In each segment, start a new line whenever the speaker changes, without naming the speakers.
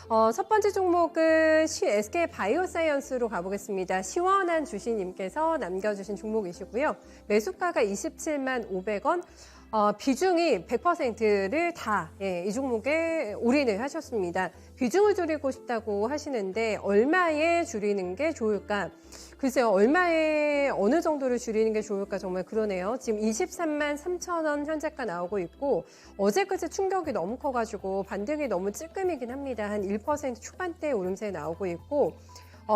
첫 번째 종목은 SK 바이오사이언스로 가보겠습니다. 시원한 주시님께서 남겨주신 종목이시고요. 매수가가 27만 500원. 비중이 100%를 다 이 종목에 올인을 하셨습니다. 비중을 줄이고 싶다고 하시는데 얼마에 줄이는 게 좋을까? 글쎄요, 얼마에 어느 정도를 줄이는 게 좋을까 정말 그러네요. 지금 23만 3천 원 현재가 나오고 있고 어제까지 충격이 너무 커가지고 반등이 너무 찔끔이긴 합니다. 한 1% 초반대 오름세 나오고 있고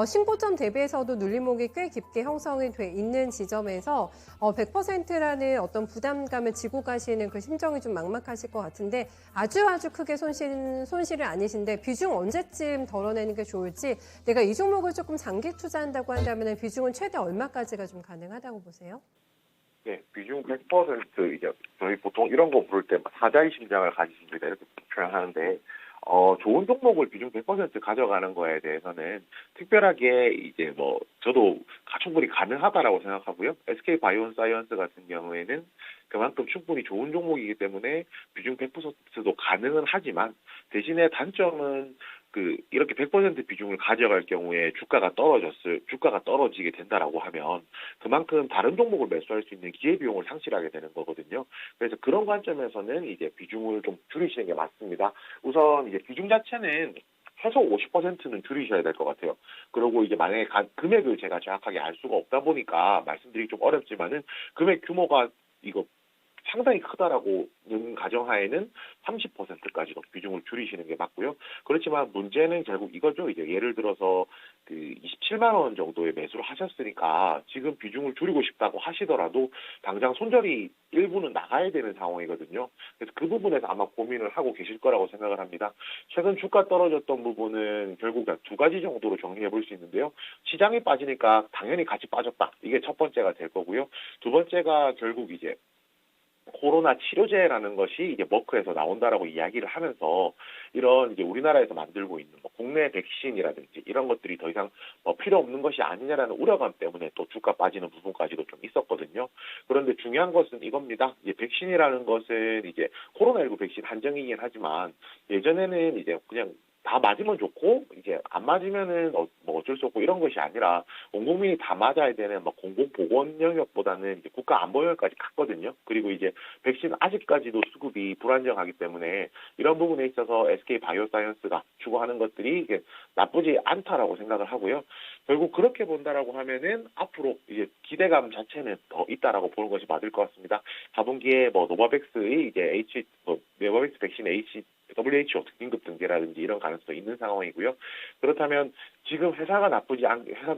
신고점 대비해서도 눌림목이 꽤 깊게 형성이 돼 있는 지점에서 100%라는 어떤 부담감을 지고 가시는 그 심정이 좀 막막하실 것 같은데 아주 크게 손실은 아니신데 비중 언제쯤 덜어내는 게 좋을지 내가 이 종목을 조금 장기 투자한다고 한다면 비중은 최대 얼마까지가 좀 가능하다고 보세요?
네, 비중 100% 이제 저희 보통 이런 거 부를 때 사자의 심장을 가지십니다 이렇게 표현하는데 좋은 종목을 비중 100% 가져가는 거에 대해서는 특별하게 이제 저도 충분히 가능하다라고 생각하고요. SK 바이오사이언스 같은 경우에는 그만큼 충분히 좋은 종목이기 때문에 비중 100%도 가능은 하지만 대신에 단점은 이렇게 100% 비중을 가져갈 경우에 주가가 떨어지게 된다라고 하면 그만큼 다른 종목을 매수할 수 있는 기회비용을 상실하게 되는 거거든요. 그래서 그런 관점에서는 이제 비중을 좀 줄이시는 게 맞습니다. 우선 이제 비중 자체는 최소 50%는 줄이셔야 될 것 같아요. 그리고 이제 만약에 금액을 제가 정확하게 알 수가 없다 보니까 말씀드리기 좀 어렵지만은 금액 규모가 이거 상당히 크다라고는 가정하에는 30%까지도 비중을 줄이시는 게 맞고요. 그렇지만 문제는 결국 이거죠. 이제 예를 들어서 27만 원 정도의 매수를 하셨으니까 지금 비중을 줄이고 싶다고 하시더라도 당장 손절이 일부는 나가야 되는 상황이거든요. 그래서 그 부분에서 아마 고민을 하고 계실 거라고 생각을 합니다. 최근 주가 떨어졌던 부분은 결국 두 가지 정도로 정리해 볼 수 있는데요. 시장이 빠지니까 당연히 같이 빠졌다. 이게 첫 번째가 될 거고요. 두 번째가 결국 이제 코로나 치료제라는 것이 이제 머크에서 나온다라고 이야기를 하면서 이런 이제 우리나라에서 만들고 있는 국내 백신이라든지 이런 것들이 더 이상 필요 없는 것이 아니냐라는 우려감 때문에 또 주가 빠지는 부분까지도 좀 있었거든요. 그런데 중요한 것은 이겁니다. 이제 백신이라는 것은 이제 코로나19 백신 한정이긴 하지만 예전에는 이제 그냥 다 맞으면 좋고 이제 안 맞으면은 어쩔 수 없고 이런 것이 아니라 온 국민이 다 맞아야 되는 공공보건 영역보다는 이제 국가 안보 영역까지 갔거든요. 그리고 이제 백신 아직까지도 수급이 불안정하기 때문에 이런 부분에 있어서 SK 바이오사이언스가 추구하는 것들이 이게 나쁘지 않다라고 생각을 하고요. 결국 그렇게 본다라고 하면은 앞으로 이제 기대감 자체는 더 있다라고 보는 것이 맞을 것 같습니다. 4분기에 노바백스의 이제 노바백스 백신 WHO 긴급 등재라든지 이런 가능성도 있는 상황이고요. 그렇다면 지금 회사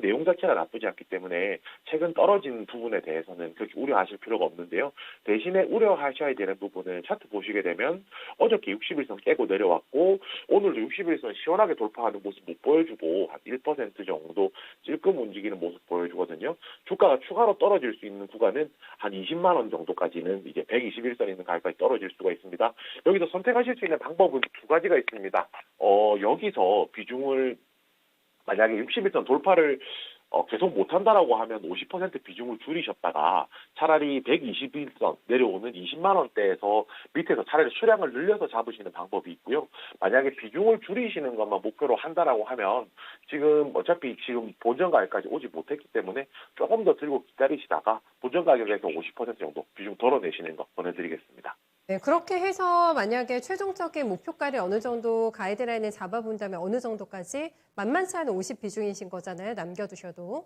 내용 자체가 나쁘지 않기 때문에 최근 떨어진 부분에 대해서는 그렇게 우려하실 필요가 없는데요. 대신에 우려하셔야 되는 부분은 차트 보시게 되면 어저께 60일선 깨고 내려왔고 오늘도 60일선 시원하게 돌파하는 모습 못 보여주고 한 1% 정도 찔끔 움직이는 모습 보여주거든요. 주가가 추가로 떨어질 수 있는 구간은 한 20만 원 정도까지는 이제 121선 있는 가격까지 떨어질 수가 있습니다. 여기서 선택하실 수 있는 방법은 두 가지가 있습니다. 여기서 비중을 만약에 61선 돌파를 계속 못한다라고 하면 50% 비중을 줄이셨다가 차라리 121선 내려오는 20만 원대에서 밑에서 차라리 수량을 늘려서 잡으시는 방법이 있고요. 만약에 비중을 줄이시는 것만 목표로 한다라고 하면 어차피 지금 본전 가격까지 오지 못했기 때문에 조금 더 들고 기다리시다가 본전 가격에서 50% 정도 비중 덜어내시는 거 보내드리겠습니다.
네, 그렇게 해서 만약에 최종적인 목표가를 어느 정도 가이드라인을 잡아본다면 어느 정도까지 만만치 않은 50 비중이신 거잖아요. 남겨두셔도.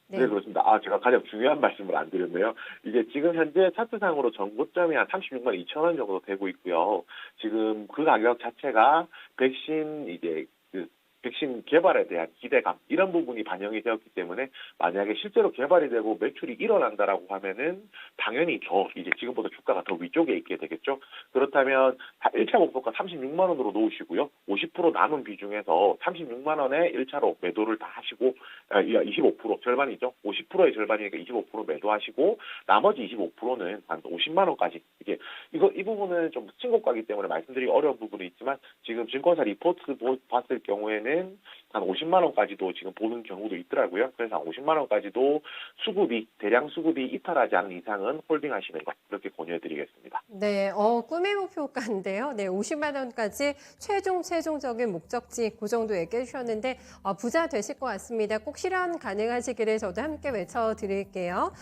네,
네.
그렇습니다. 제가 가장 중요한 말씀을 안 드렸네요. 이제 지금 현재 차트상으로 전고점이 한 36만 2천 원 정도 되고 있고요. 지금 그 가격 자체가 백신 개발에 대한 기대감 이런 부분이 반영이 되었기 때문에 만약에 실제로 개발이 되고 매출이 일어난다라고 하면은 당연히 이제 지금보다 주가가 더 위쪽에 있게 되겠죠. 그렇다면 1차 목표가 36만 원으로 놓으시고요. 50% 남은 비중에서 36만 원에 1차로 매도를 다 하시고 25% 절반이죠. 50%의 절반이니까 25% 매도하시고 나머지 25%는 한 50만 원까지 이 부분은 좀 친고가기 때문에 말씀드리기 어려운 부분이 있지만 지금 증권사 리포트 봤을 경우에는 경우에는 한 50만 원까지도 지금 보는 경우도 있더라고요. 그래서 한 50만 원까지도 대량 수급이 이탈하지 않는 이상은 홀딩하시는 것 그렇게 권유해드리겠습니다.
네, 꿈의 목표가인데요. 네, 50만 원까지 최종적인 목적지 그 정도 얘기해 주셨는데 부자 되실 것 같습니다. 꼭 실현 가능하시기를 저도 함께 외쳐드릴게요.